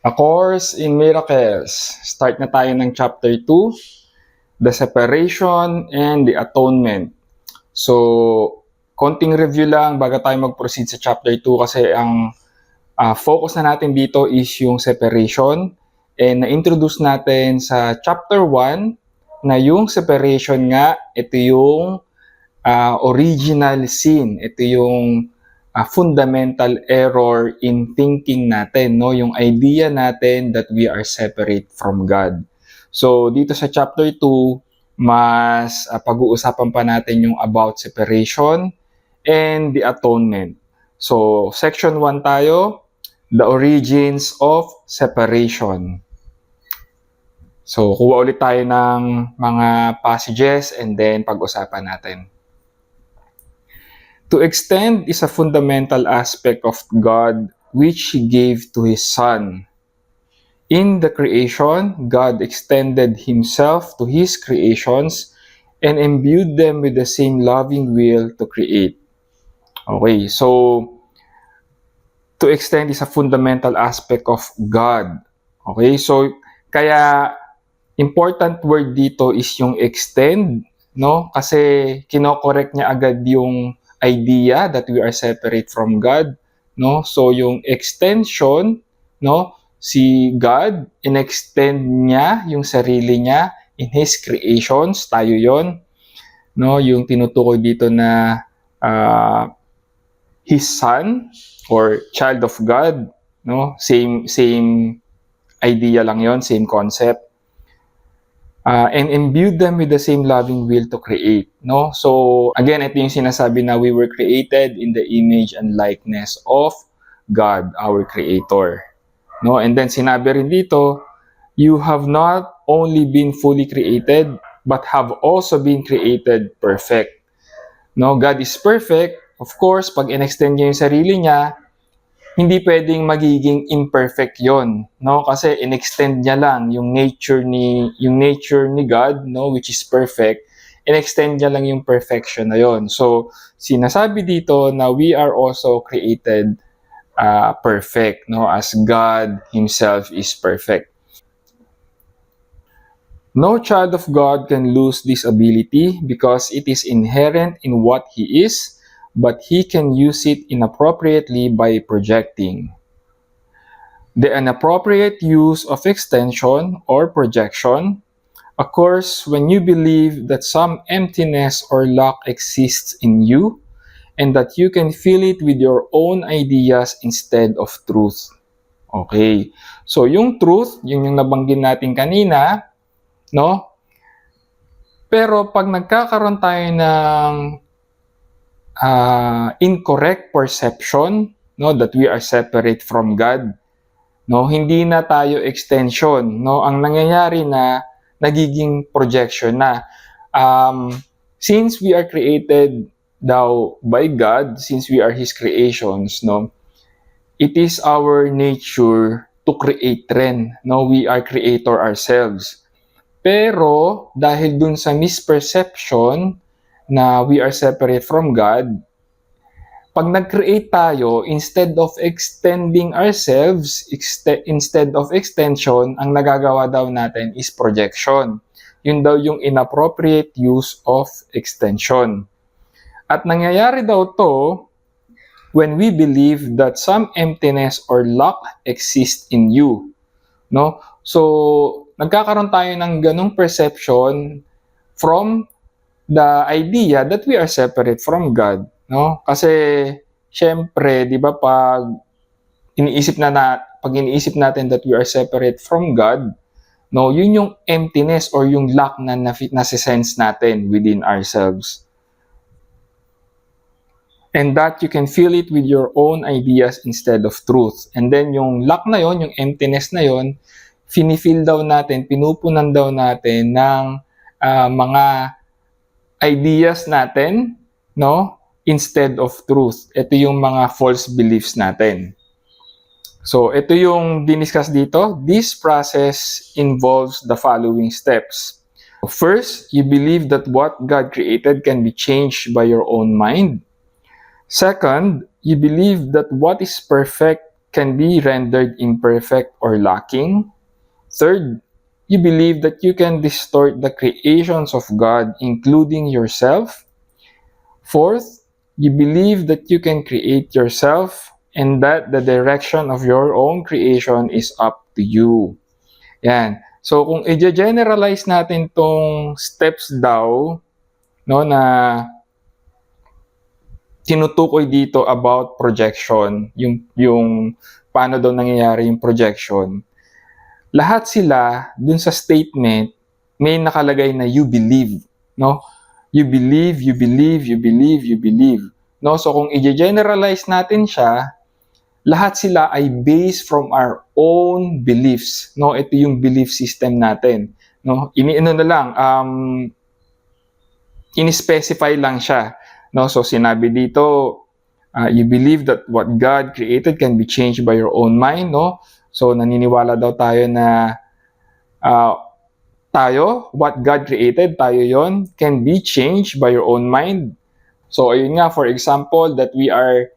A Course in Miracles. Start na tayo ng chapter 2, the separation and the atonement. So, konting review lang bago tayo mag-proceed sa chapter 2 kasi ang focus na natin dito is yung separation. And na-introduce natin sa chapter 1 na yung separation nga, ito yung original sin. Ito yung fundamental error in thinking natin, no? Yung idea natin that we are separate from God. So, dito sa chapter 2, mas pag-uusapan pa natin yung about separation and the atonement. So, section 1 tayo, the origins of separation. So, kuha ulit tayo ng mga passages and then pag-usapan natin. To extend is a fundamental aspect of God which He gave to His Son. In the creation, God extended Himself to His creations and imbued them with the same loving will to create. Okay, so to extend is a fundamental aspect of God. Okay, so kaya important word dito is yung extend, no? Kasi kino-correct niya agad yung idea that we are separate from God, no? So yung extension, no? Si God, in-extend niya yung sarili niya in His creations, tayo yon, no? Yung tinutukoy dito na His Son or child of God, no? Same idea lang yon, same concept. And imbued them with the same loving will to create, no? So, again, ito yung sinasabi na we were created in the image and likeness of God, our Creator, no? And then, sinabi rin dito, you have not only been fully created, but have also been created perfect, no? God is perfect. Of course, pag in-extend niya yung sarili niya, hindi pwedeng magiging imperfect yon, no? Kasi in-extend niya lang yung nature ni God, no, which is perfect. In-extend niya lang yung perfection na yon. So, sinasabi dito na we are also created perfect, no, as God Himself is perfect. No child of God can lose this ability because it is inherent in what he is, but he can use it inappropriately by projecting. The inappropriate use of extension or projection occurs when you believe that some emptiness or lack exists in you and that you can fill it with your own ideas instead of truth. Okay. So, yung truth, yun yung nabanggit natin kanina, no? Pero pag nagkakaroon tayo ng incorrect perception, no, that we are separate from God, no, hindi na tayo extension, no, ang nangyayari na nagiging projection na. Since we are created daw by God, since we are His creations, no, it is our nature to create rin, no, we are creator ourselves. Pero dahil dun sa misperception na we are separate from God, pag nag-create tayo, instead of extending ourselves, instead of extension, ang nagagawa daw natin is projection. Yun daw yung inappropriate use of extension. At nangyayari daw to when we believe that some emptiness or lack exists in you, no? So, nagkakaroon tayo ng ganong perception from the idea that we are separate from God, no? Kasi syempre, 'di ba, pag iniisip natin that we are separate from God, no, yun yung emptiness or yung lack na nasi-sense natin within ourselves. And that you can fill it with your own ideas instead of truth. And then yung lack na yon, yung emptiness na yon, fini-fill daw natin, pinupunan daw natin ng mga ideas natin, no, instead of truth. Ito yung mga false beliefs natin. So, ito yung diniscuss dito. This process involves the following steps. First, you believe that what God created can be changed by your own mind. Second, you believe that what is perfect can be rendered imperfect or lacking. Third, you believe that you can distort the creations of God, including yourself. Fourth, you believe that you can create yourself and that the direction of your own creation is up to you. Yan. So kung i-generalize natin tong steps daw, no, na tinutukoy dito about projection, yung paano daw nangyayari yung projection. Lahat sila dun sa statement may nakalagay na you believe, no? You believe, you believe, you believe, you believe. No? So kung i-generalize natin siya, lahat sila ay based from our own beliefs, no? Ito yung belief system natin, no? Ini-specify lang siya, no? So sinabi dito, you believe that what God created can be changed by your own mind, no? So naniniwala daw tayo na what God created, tayo yon, can be changed by your own mind. So ayun nga, for example, that we are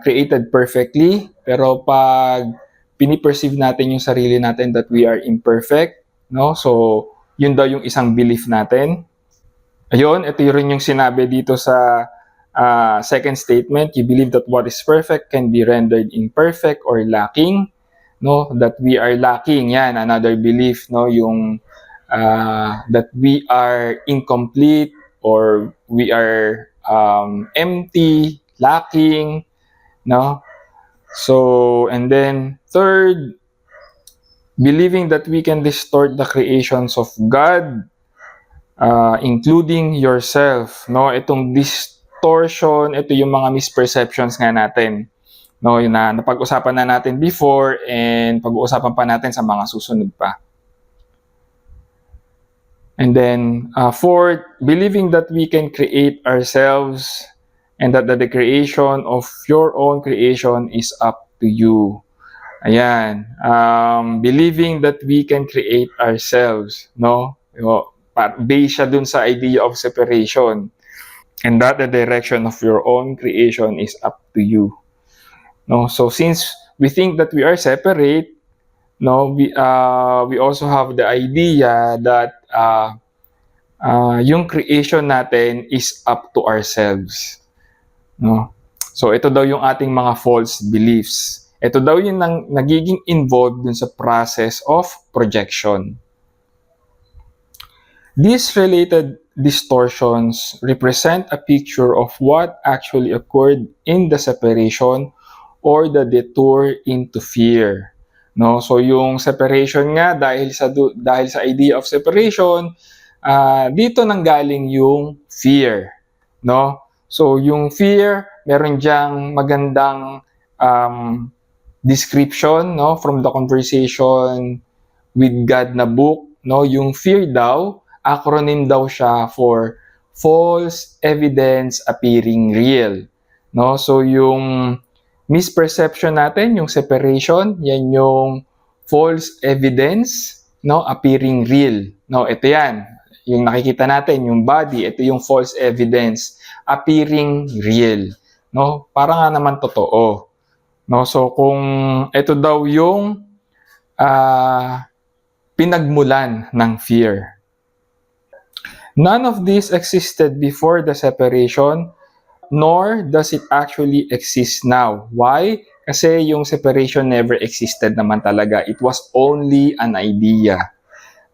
created perfectly, pero pag piniperceive natin yung sarili natin that we are imperfect, no? So yun daw yung isang belief natin. Ayun, ito rin yung sinabi dito sa second statement, you believe that what is perfect can be rendered imperfect or lacking, no? That we are lacking, yan, another belief, no? Yung that we are incomplete or we are empty, lacking, no? So, and then third, believing that we can distort the creations of God, including yourself, no? Itong distortion, ito yung mga misperceptions nga natin, no? Yung na napag-usapan na natin before and pag-uusapan pa natin sa mga susunod pa. And then, fourth, believing that we can create ourselves and that the creation of your own creation is up to you. Ayan. Believing that we can create ourselves, no? Based siya dun sa idea of separation. And that the direction of your own creation is up to you. No? So, since we think that we are separate, no, we also have the idea that yung creation natin is up to ourselves, no? So ito daw yung ating mga false beliefs. Ito daw yung nagiging involved dun sa process of projection. These related distortions represent a picture of what actually occurred in the separation or the detour into fear. No, so yung separation nga dahil sa idea of separation, dito nanggaling yung fear, no? So yung fear, meron diyang magandang description, no, from the Conversation with God na book, no? Yung fear daw, acronym daw siya for false evidence appearing real, no? So yung misperception natin, yung separation, yan yung false evidence, no, appearing real. No, ito yan. Yung nakikita natin, yung body, ito yung false evidence appearing real. No, para nga naman totoo. No, so kung ito daw yung pinagmulan ng fear. None of this existed before the separation, nor does it actually exist now. Why? Kasi yung separation never existed naman talaga. It was only an idea,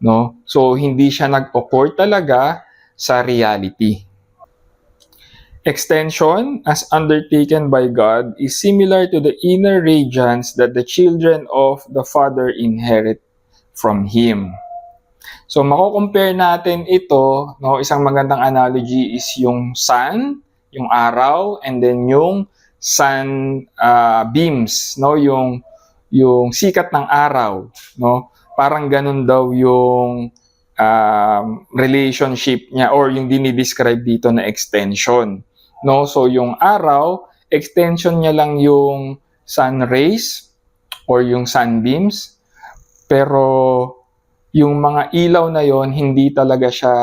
no? So hindi siya nag-occur talaga sa reality. Extension, as undertaken by God, is similar to the inner radiance that the children of the Father inherit from Him. So mako-compare natin ito, no? Isang magandang analogy is yung sun, yung araw, and then yung sun beams, no, yung sikat ng araw, no, parang ganun daw yung relationship niya or yung dinidescribe dito na extension, no. So yung araw, extension niya lang yung sun rays or yung sunbeams, pero yung mga ilaw na yon hindi talaga siya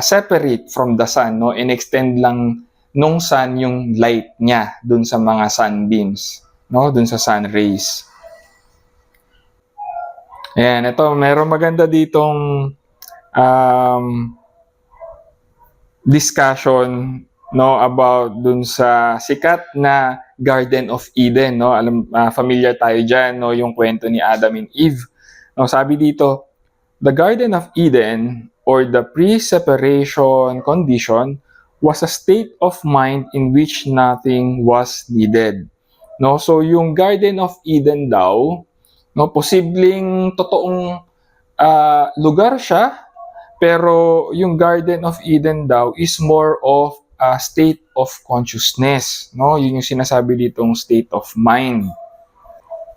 separate from the sun, no? In-extend lang nung sun yung light niya dun sa mga sunbeams. no, dun sa sun rays. Ayan, ito, meron maganda ditong discussion, no, about dun sa sikat na Garden of Eden, no. Familiar tayo diyan, no, yung kwento ni Adam and Eve. No, sabi dito, the Garden of Eden, or the pre-separation condition, was a state of mind in which nothing was needed. No, so yung Garden of Eden daw, no, posibleng totoong lugar siya, pero yung Garden of Eden daw is more of a state of consciousness, no? Yun yung sinasabi ditong state of mind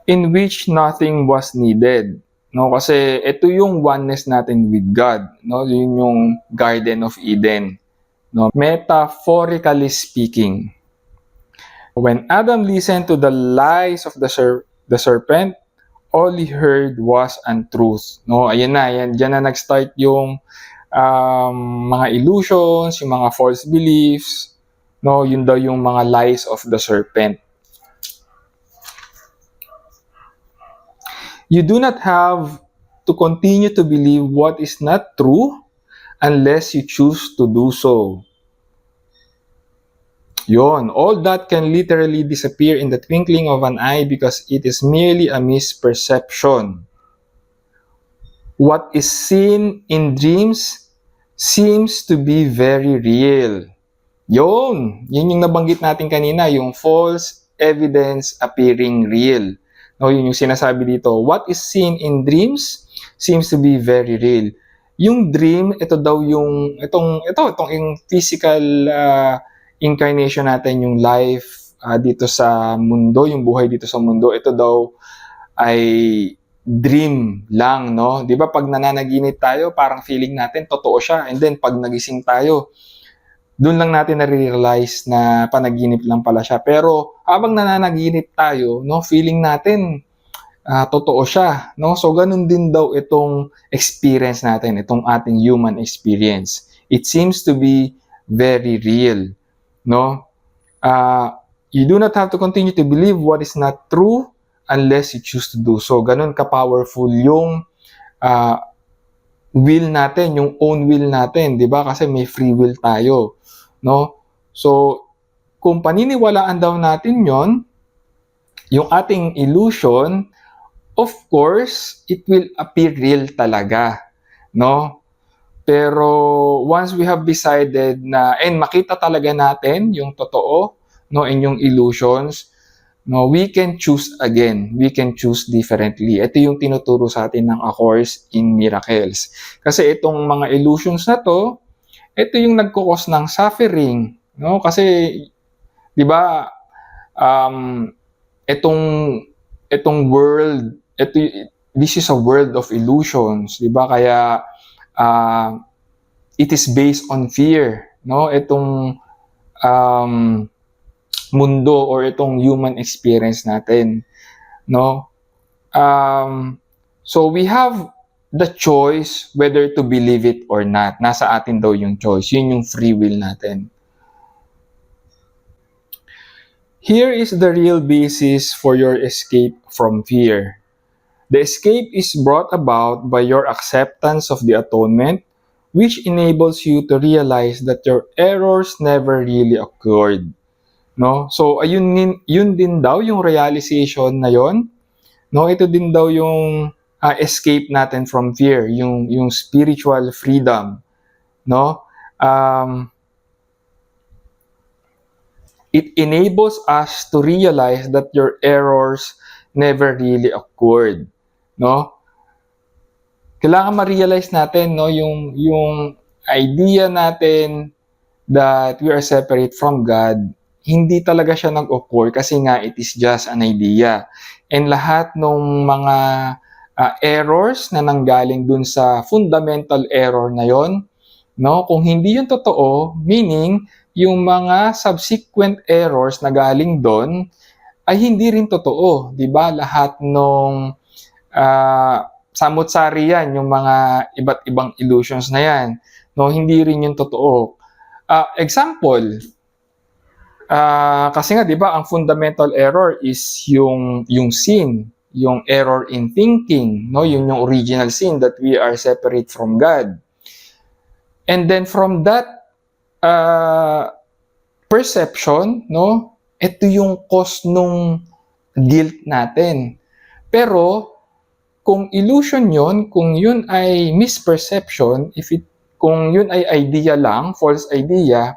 in which nothing was needed. No, kasi ito yung oneness natin with God, no? Yun yung Garden of Eden, no? Metaphorically speaking, when Adam listened to the lies of the serpent, all he heard was untruth, no? Ayan na, diyan na nag-start yung mga illusions, yung mga false beliefs, no? Yun daw yung mga lies of the serpent. You do not have to continue to believe what is not true unless you choose to do so. Yon, all that can literally disappear in the twinkling of an eye because it is merely a misperception. What is seen in dreams seems to be very real. Yun yung nabanggit natin kanina, yung false evidence appearing real. No, yun yung sinasabi dito. What is seen in dreams seems to be very real. Yung dream, ito daw yung itong yung physical incarnation natin, yung life dito sa mundo, yung buhay dito sa mundo, ito daw ay dream lang, no? 'Di ba pag nananaginip tayo, parang feeling natin totoo siya, and then pag nagising tayo, doon lang natin na-realize na panaginip lang pala siya. Pero habang nananaginip tayo, no, feeling natin totoo siya, no? So ganun din daw itong experience natin, itong ating human experience. It seems to be very real, no? You do not have to continue to believe what is not true unless you choose to do so. Ganun ka-powerful yung will natin, yung own will natin, 'di ba? Kasi may free will tayo, no? So kung paniniwalaan daw natin 'yon, yung ating illusion, of course, it will appear real talaga, no? Pero once we have decided na and makita talaga natin yung totoo, no, and yung illusions, no, we can choose again. We can choose differently. Ito yung tinuturo sa atin ng A Course in Miracles. Kasi itong mga illusions na to, ito yung nagkukos ng suffering, no? Kasi 'di ba itong world, this is a world of illusions, 'di ba? Kaya it is based on fear, no? Itong mundo or itong human experience natin, no? So we have the choice whether to believe it or not. Nasa atin daw yung choice. Yun yung free will natin. Here is the real basis for your escape from fear. The escape is brought about by your acceptance of the atonement, which enables you to realize that your errors never really occurred. No? So ayun yun din daw yung realization na yon. No, ito din daw yung escape natin from fear, yung spiritual freedom, no? It enables us to realize that your errors never really occurred, no? Kailangan ma-realize natin, no, yung idea natin that we are separate from God, hindi talaga siya nag-occur kasi nga it is just an idea. And lahat ng mga errors na nanggaling dun sa fundamental error na yon, no, kung hindi yun totoo, meaning yung mga subsequent errors na galing doon ay hindi rin totoo, 'di ba? Lahat ng samut-sari yan, yung mga iba't ibang illusions na yan, no, hindi rin yung totoo. Example, Kasi nga 'di ba ang fundamental error is yung sin, yung error in thinking, no? Yun yung original sin that we are separate from God. And then from that perception, no? Ito yung cause nung guilt natin. Pero kung illusion 'yon, kung yun ay misperception, kung yun ay idea lang, false idea,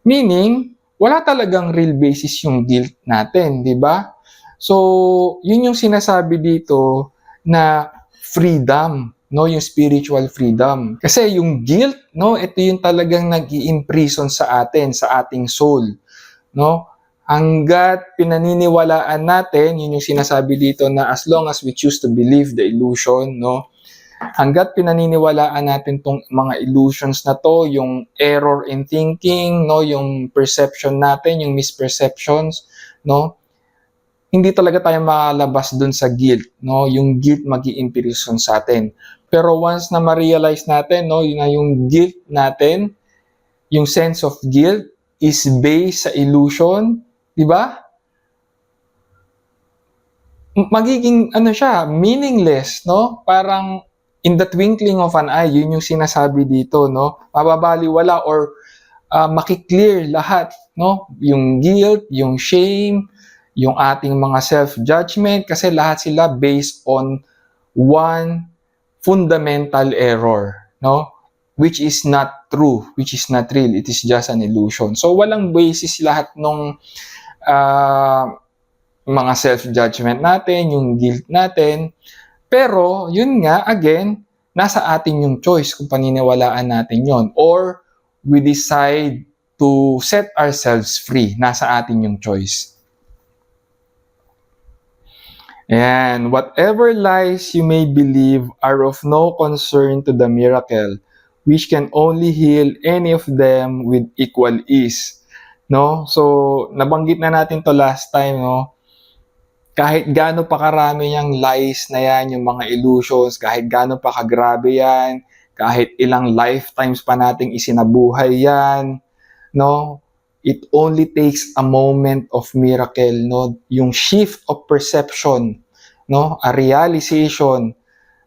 meaning wala talagang real basis yung guilt natin, 'di ba? So, yun yung sinasabi dito na freedom, no, yung spiritual freedom. Kasi yung guilt, no, ito yung talagang nag-i-imprison sa atin, sa ating soul, no? Hangga't pinaniniwalaan natin, yun yung sinasabi dito na as long as we choose to believe the illusion, no? Hangga't pinaniniwalaan natin tong mga illusions na to, yung error in thinking, no, yung perception natin, yung misperceptions, no, hindi talaga tayo makalabas dun sa guilt, no, yung guilt mag-i-imprison sa atin. Pero once na ma-realize natin, no, yun na yung guilt natin, yung sense of guilt is based sa illusion, di ba? Magiging ano siya, meaningless, no? Parang in the twinkling of an eye, yun yung sinasabi dito, no? Mababaliwala or makiklear lahat, no? Yung guilt, yung shame, yung ating mga self-judgment, kasi lahat sila based on one fundamental error, no? Which is not true, which is not real, it is just an illusion. So walang basis lahat nung mga self-judgment natin, yung guilt natin. Pero yun nga, again, nasa atin yung choice kung paniniwalaan natin yon, or we decide to set ourselves free. Nasa atin yung choice. And whatever lies you may believe are of no concern to the miracle, which can only heal any of them with equal ease. No? So, nabanggit na natin to last time, no? Kahit gaano pa karami yung lies na yan, yung mga illusions, kahit gaano pa kagrabe yan, kahit ilang lifetimes pa nating isinabuhay yan, no? It only takes a moment of miracle, no? Yung shift of perception, no? A realization,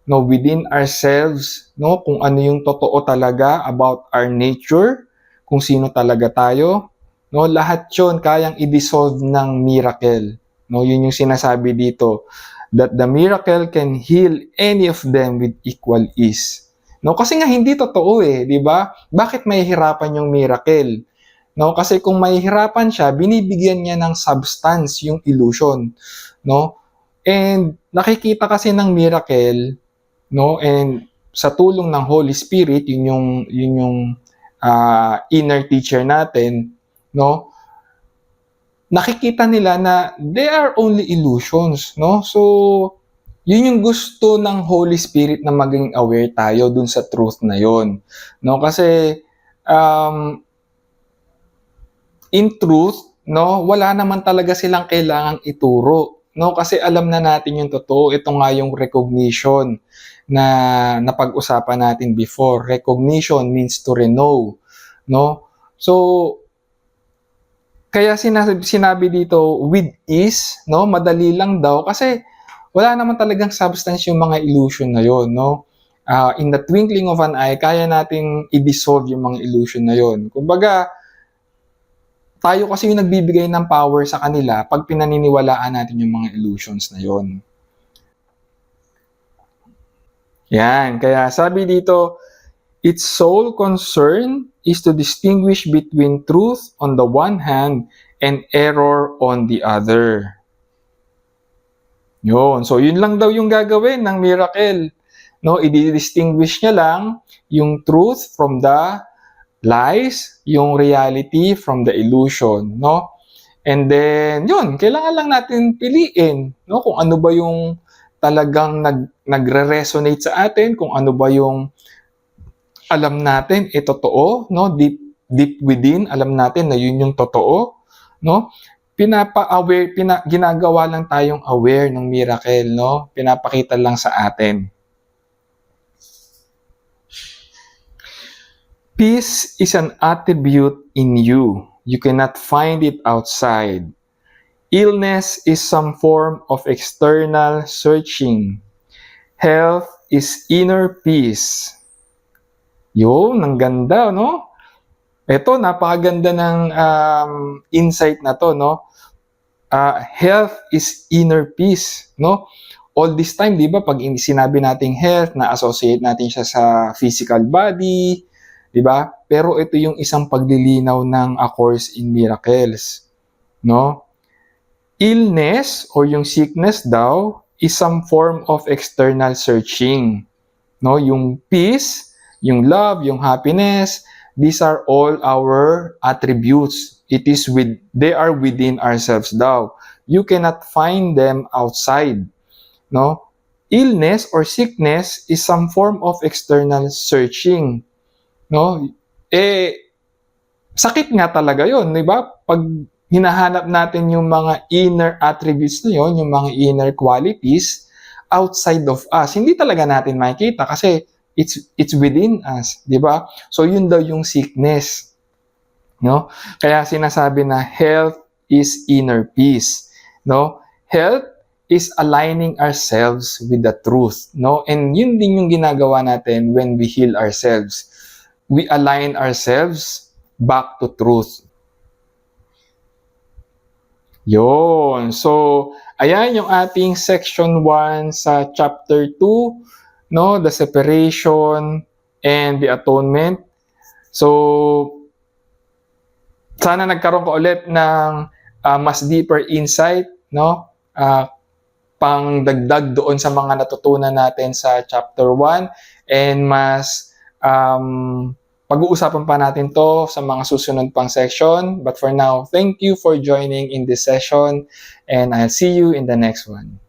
no, within ourselves, no, kung ano yung totoo talaga about our nature, kung sino talaga tayo, no? Lahat 'yon kayang i-dissolve ng miracle. No, yun yung sinasabi dito, that the miracle can heal any of them with equal ease. No, kasi nga hindi totoo eh, 'di ba? Bakit mahihirapan yung miracle? No, kasi kung mahihirapan siya, binibigyan niya ng substance yung illusion, no? And nakikita kasi ng miracle, no? And sa tulong ng Holy Spirit, yun yung inner teacher natin, no? Nakikita nila na they are only illusions, no? So, yun yung gusto ng Holy Spirit na maging aware tayo dun sa truth na yon, no? Kasi in truth, no, wala naman talaga silang kailangang ituro, no? Kasi alam na natin yung totoo. Ito nga yung recognition na napag-usapan natin before. Recognition means to know, no? So, kaya sinabi dito with ease, no? Madali lang daw kasi wala naman talagang substance yung mga illusion na yon, no? In the twinkling of an eye, kaya nating i-dissolve yung mga illusion na yon. Kumbaga, tayo kasi yung nagbibigay ng power sa kanila pag pinaniniwalaan natin yung mga illusions na yon. Yan, kaya sabi dito, its sole concern is to distinguish between truth on the one hand and error on the other. Yun. So, yun lang daw yung gagawin ng miracle. No, i-distinguish niya lang yung truth from the lies, yung reality from the illusion, no? And then, yun, kailangan lang natin piliin, no? Kung ano ba yung talagang nagre-resonate sa atin, kung ano ba yung alam natin, totoo, no? Deep within, alam natin na yun yung totoo, no? Ginagawa lang tayong aware ng miracle, no? Pinapakita lang sa atin. Peace is an attribute in you, You cannot find it outside. Illness is some form of external searching. Health is inner peace. Yun, ang ganda, no? Ito, napakaganda ng insight na to, no? Health is inner peace, no? All this time, di ba, pag sinabi nating health, na-associate natin siya sa physical body, di ba? Pero ito yung isang paglilinaw ng A Course in Miracles, no? Illness or yung sickness daw is some form of external searching, no? Yung peace, yung love, yung happiness, these are all our attributes. They are within ourselves daw. You cannot find them outside, no? Illness or sickness is some form of external searching, no? Sakit nga talaga 'yon, 'di ba? Pag hinahanap natin yung mga inner attributes na 'yon, yung mga inner qualities outside of us, hindi talaga natin makikita kasi it's within us, 'di ba? So yun daw yung sickness, no? Kaya sinasabi na health is inner peace, no? Health is aligning ourselves with the truth, no? And yun din yung ginagawa natin when we heal ourselves. We align ourselves back to truth. Yun. So, ayan yung ating section 1 sa chapter 2, no? The separation and the atonement. So, sana nagkaroon ka ulit ng mas deeper insight, no? Pangdagdag doon sa mga natutunan natin sa chapter 1 and mas pag-uusapan pa natin to sa mga susunod pang section. But for now, thank you for joining in this session and I'll see you in the next one.